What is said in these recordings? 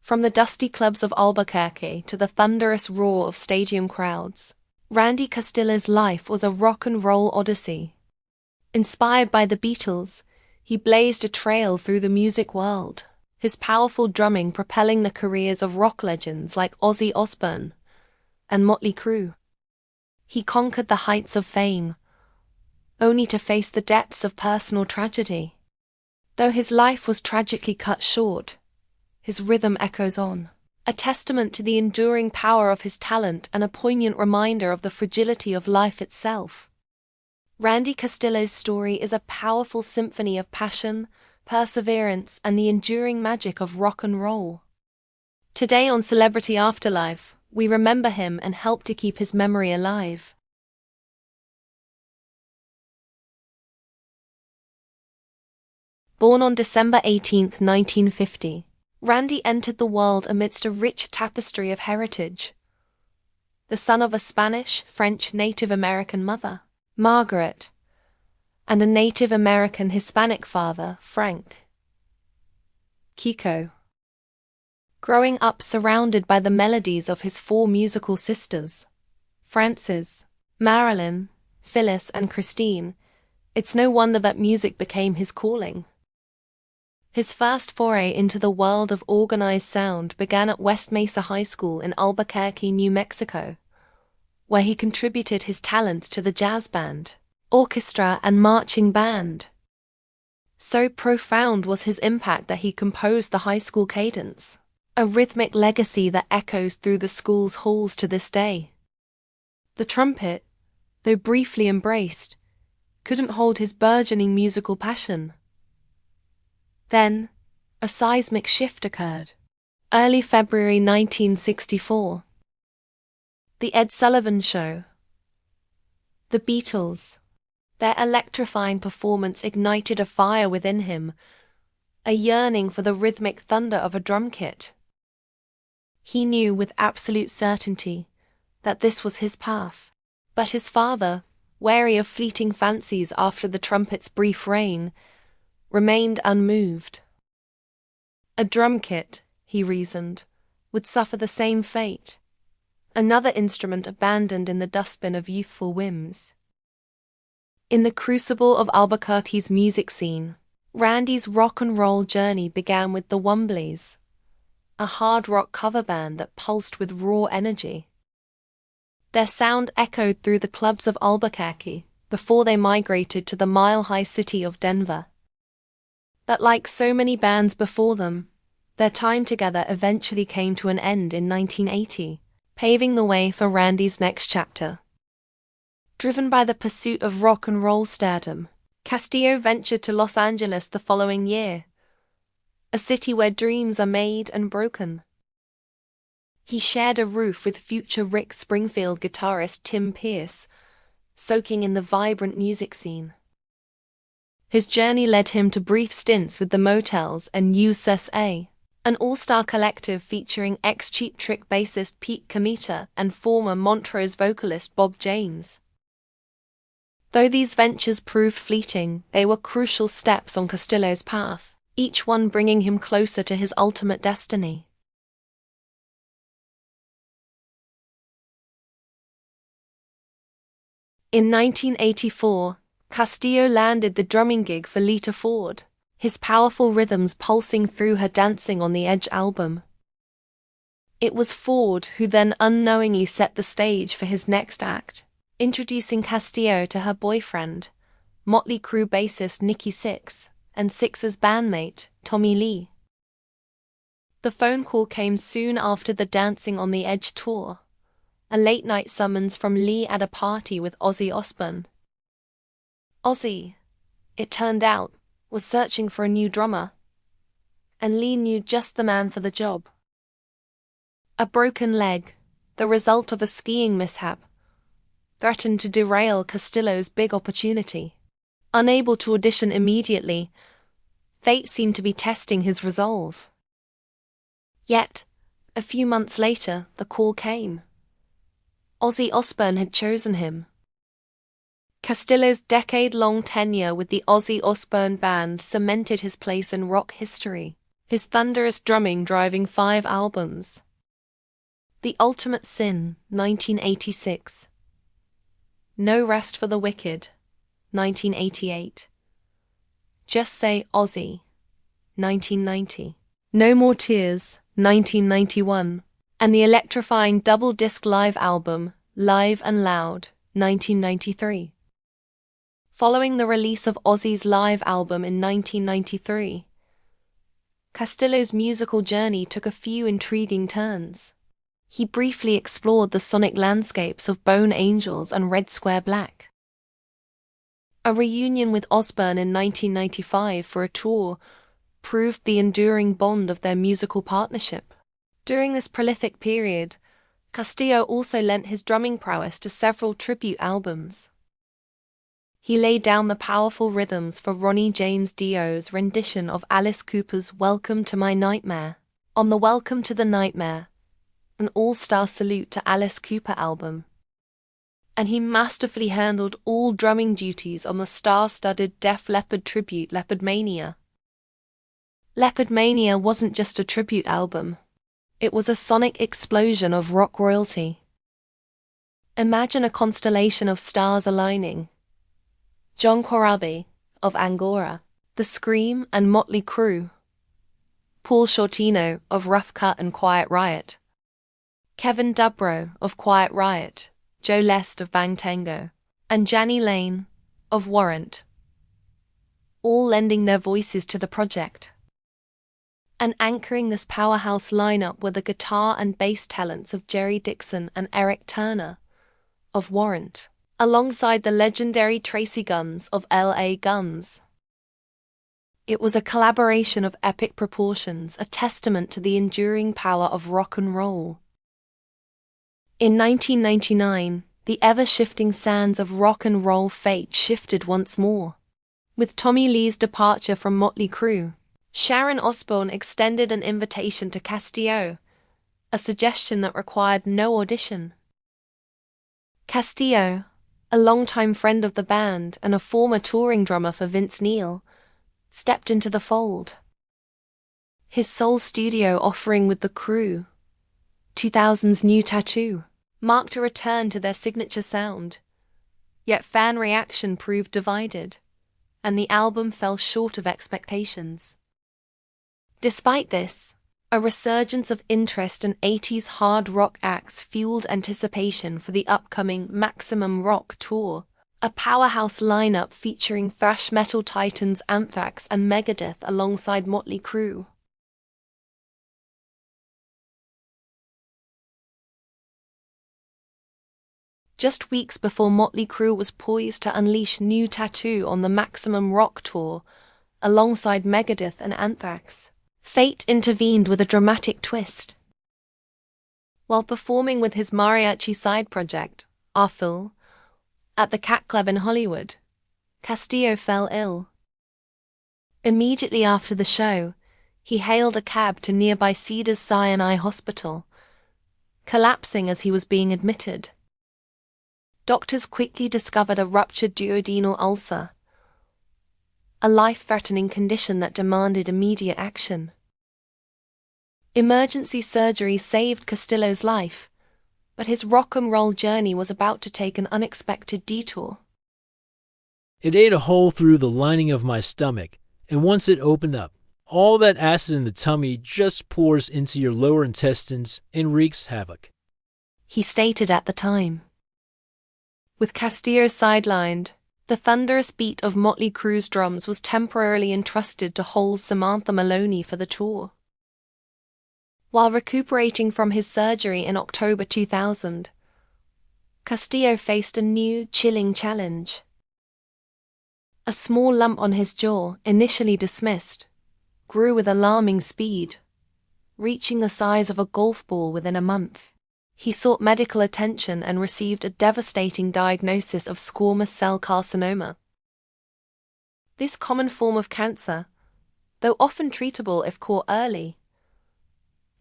From the dusty clubs of Albuquerque to the thunderous roar of stadium crowds, Randy Castillo's life was a rock and roll odyssey. Inspired by the Beatles, he blazed a trail through the music world, his powerful drumming propelling the careers of rock legends like Ozzy Osbourne and Motley Crue. He conquered the heights of fame, only to face the depths of personal tragedy. Though his life was tragically cut short, his rhythm echoes on, a testament to the enduring power of his talent and a poignant reminder of the fragility of life itself. Randy Castillo's story is a powerful symphony of passion, perseverance, and the enduring magic of rock and roll. Today on Celebrity Afterlife, we remember him and help to keep his memory alive. Born on December 18, 1950, Randy entered the world amidst a rich tapestry of heritage. The son of a Spanish, French, Native American mother, Margaret, and a Native American Hispanic father, Frank. Kiko. Growing up surrounded by the melodies of his four musical sisters, Frances, Marilyn, Phyllis, and Christine, it's no wonder that music became his calling. His first foray into the world of organized sound began at West Mesa High School in Albuquerque, New Mexico, where he contributed his talents to the jazz band, orchestra, and marching band. So profound was his impact that he composed the high school cadence, a rhythmic legacy that echoes through the school's halls to this day. The trumpet, though briefly embraced, couldn't hold his burgeoning musical passion. Then, a seismic shift occurred. Early February 1964. The Ed Sullivan Show. The Beatles. Their electrifying performance ignited a fire within him, a yearning for the rhythmic thunder of a drum kit. He knew with absolute certainty that this was his path. But his father, wary of fleeting fancies after the trumpet's brief reign, remained unmoved. A drum kit, he reasoned, would suffer the same fate. Another instrument abandoned in the dustbin of youthful whims. In the crucible of Albuquerque's music scene, Randy's rock and roll journey began with the Wombleys, a hard rock cover band that pulsed with raw energy. Their sound echoed through the clubs of Albuquerque before they migrated to the mile-high city of Denver. But like so many bands before them, their time together eventually came to an end in 1980, paving the way for Randy's next chapter. Driven by the pursuit of rock and roll stardom, Castillo ventured to Los Angeles the following year, a city where dreams are made and broken. He shared a roof with future Rick Springfield guitarist Tim Pierce, soaking in the vibrant music scene. His journey led him to brief stints with the Motels and USA, an all-star collective featuring ex-Cheap Trick bassist Pete Cometa and former Montrose vocalist Bob James. Though these ventures proved fleeting, they were crucial steps on Castillo's path, each one bringing him closer to his ultimate destiny. In 1984, Castillo landed the drumming gig for Lita Ford, his powerful rhythms pulsing through her Dancing on the Edge album. It was Ford who then unknowingly set the stage for his next act, introducing Castillo to her boyfriend, Motley Crue bassist Nikki Sixx, and Sixx's bandmate, Tommy Lee. The phone call came soon after the Dancing on the Edge tour, a late-night summons from Lee at a party with Ozzy Osbourne. Ozzy, it turned out, was searching for a new drummer, and Lee knew just the man for the job. A broken leg, the result of a skiing mishap, threatened to derail Castillo's big opportunity. Unable to audition immediately, fate seemed to be testing his resolve. Yet, a few months later, the call came. Ozzy Osbourne had chosen him. Castillo's decade-long tenure with the Ozzy Osbourne Band cemented his place in rock history, his thunderous drumming driving 5 albums. The Ultimate Sin, 1986. No Rest for the Wicked, 1988. Just Say Ozzy, 1990. No More Tears, 1991. And the electrifying double-disc live album, Live and Loud, 1993. Following the release of Ozzy's live album in 1993, Castillo's musical journey took a few intriguing turns. He briefly explored the sonic landscapes of Bone Angels and Red Square Black. A reunion with Osbourne in 1995 for a tour proved the enduring bond of their musical partnership. During this prolific period, Castillo also lent his drumming prowess to several tribute albums. He laid down the powerful rhythms for Ronnie James Dio's rendition of Alice Cooper's Welcome to My Nightmare. On the Welcome to the Nightmare, an all-star salute to Alice Cooper album. And he masterfully handled all drumming duties on the star-studded Def Leppard tribute Leopardmania. Leopardmania wasn't just a tribute album. It was a sonic explosion of rock royalty. Imagine a constellation of stars aligning. John Corabi, of Angora, The Scream and Motley Crue. Paul Shortino, of Rough Cut and Quiet Riot. Kevin Dubrow, of Quiet Riot, Joe Lest of Bang Tango, and Janny Lane, of Warrant. All lending their voices to the project. And anchoring this powerhouse lineup were the guitar and bass talents of Jerry Dixon and Eric Turner, of Warrant, alongside the legendary Tracy Guns of L.A. Guns. It was a collaboration of epic proportions, a testament to the enduring power of rock and roll. In 1999, the ever-shifting sands of rock and roll fate shifted once more. With Tommy Lee's departure from Motley Crue, Sharon Osbourne extended an invitation to Castillo, a suggestion that required no audition. Castillo, a longtime friend of the band and a former touring drummer for Vince Neil, stepped into the fold. His sole studio offering with the Crue, 2000's New Tattoo, marked a return to their signature sound. Yet fan reaction proved divided, and the album fell short of expectations. Despite this, a resurgence of interest in 80s hard rock acts fueled anticipation for the upcoming Maximum Rock tour, a powerhouse lineup featuring thrash metal titans Anthrax and Megadeth alongside Motley Crue. Just weeks before Motley Crue was poised to unleash New Tattoo on the Maximum Rock tour, alongside Megadeth and Anthrax, fate intervened with a dramatic twist. While performing with his mariachi side project, Arthur, at the Cat Club in Hollywood, Castillo fell ill. Immediately after the show, he hailed a cab to nearby Cedars-Sinai Hospital, collapsing as he was being admitted. Doctors quickly discovered a ruptured duodenal ulcer, a life-threatening condition that demanded immediate action. Emergency surgery saved Castillo's life, but his rock and roll journey was about to take an unexpected detour. It ate a hole through the lining of my stomach, and once it opened up, all that acid in the tummy just pours into your lower intestines and wreaks havoc, he stated at the time. With Castillo sidelined, the thunderous beat of Motley Crue's drums was temporarily entrusted to Hole's Samantha Maloney for the tour. While recuperating from his surgery in October 2000, Castillo faced a new, chilling challenge. A small lump on his jaw, initially dismissed, grew with alarming speed, reaching the size of a golf ball within a month. He sought medical attention and received a devastating diagnosis of squamous cell carcinoma. This common form of cancer, though often treatable if caught early,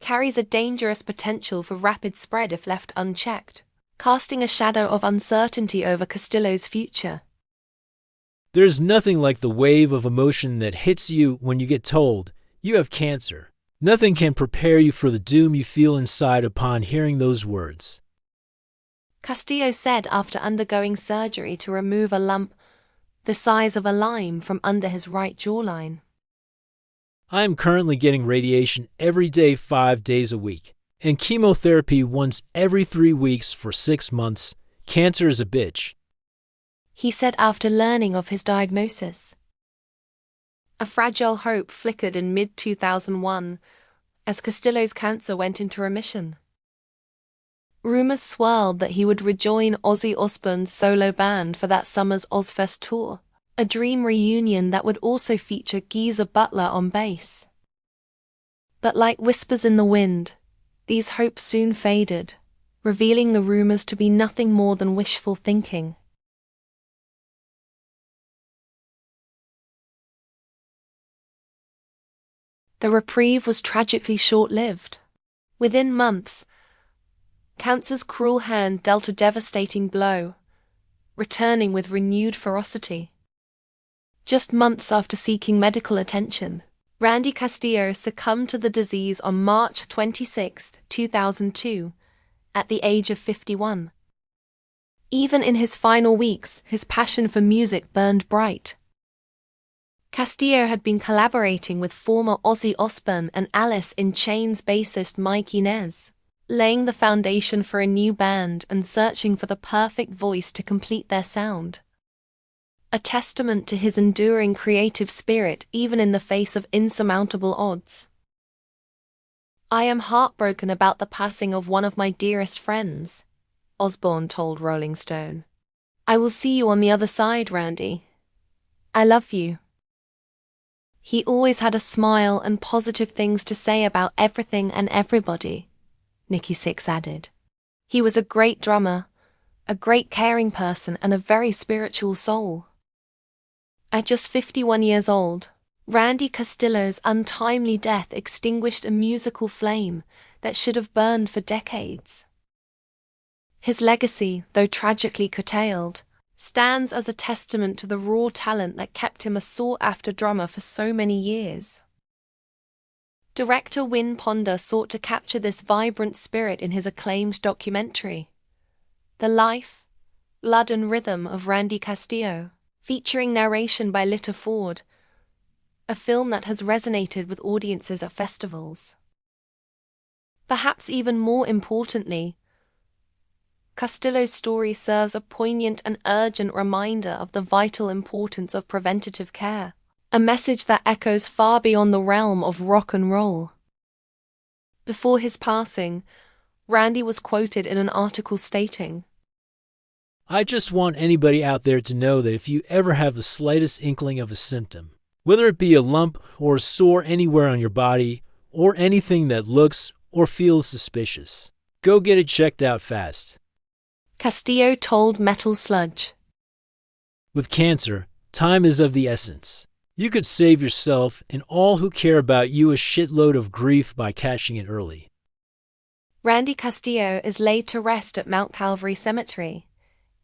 carries a dangerous potential for rapid spread if left unchecked, casting a shadow of uncertainty over Castillo's future. There's nothing like the wave of emotion that hits you when you get told You have cancer. Nothing can prepare you for the doom you feel inside upon hearing those words. Castillo said after undergoing surgery to remove a lump the size of a lime from under his right jawline. I am currently getting radiation every day 5 days a week, and chemotherapy once every 3 weeks for 6 months. Cancer is a bitch, He said after learning of his diagnosis. A fragile hope flickered in mid-2001 as Castillo's cancer went into remission. Rumors swirled that he would rejoin Ozzy Osbourne's solo band for that summer's Ozfest tour, a dream reunion that would also feature Geezer Butler on bass. But like whispers in the wind, these hopes soon faded, revealing the rumors to be nothing more than wishful thinking. The reprieve was tragically short-lived. Within months, cancer's cruel hand dealt a devastating blow, returning with renewed ferocity. Just months after seeking medical attention, Randy Castillo succumbed to the disease on March 26, 2002, at the age of 51. Even in his final weeks, his passion for music burned bright. Castillo had been collaborating with former Ozzy Osbourne and Alice in Chains bassist Mike Inez, laying the foundation for a new band and searching for the perfect voice to complete their sound. A testament to his enduring creative spirit even in the face of insurmountable odds. "I am heartbroken about the passing of one of my dearest friends," Osbourne told Rolling Stone. "I will see you on the other side, Randy. I love you." He always had a smile and positive things to say about everything and everybody, Nikki Sixx added. He was a great drummer, a great caring person, and a very spiritual soul. At just 51 years old, Randy Castillo's untimely death extinguished a musical flame that should have burned for decades. His legacy, though tragically curtailed, stands as a testament to the raw talent that kept him a sought-after drummer for so many years. Director Win Ponder sought to capture this vibrant spirit in his acclaimed documentary, The Life, Blood and Rhythm of Randy Castillo, featuring narration by Lita Ford, a film that has resonated with audiences at festivals. Perhaps even more importantly, Castillo's story serves a poignant and urgent reminder of the vital importance of preventative care, a message that echoes far beyond the realm of rock and roll. Before his passing, Randy was quoted in an article stating, I just want anybody out there to know that if you ever have the slightest inkling of a symptom, whether it be a lump or a sore anywhere on your body, or anything that looks or feels suspicious, go get it checked out fast. Castillo told Metal Sludge. With cancer, time is of the essence. You could save yourself and all who care about you a shitload of grief by catching it early. Randy Castillo is laid to rest at Mount Calvary Cemetery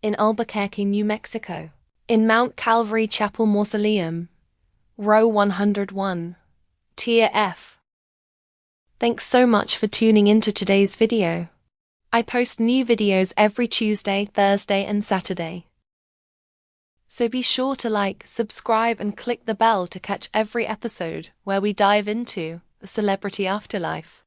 in Albuquerque, New Mexico, in Mount Calvary Chapel Mausoleum, Row 101, Tier F. Thanks so much for tuning into today's video. I post new videos every Tuesday, Thursday, and Saturday. So be sure to like, subscribe, and click the bell to catch every episode where we dive into the Celebrity Afterlife.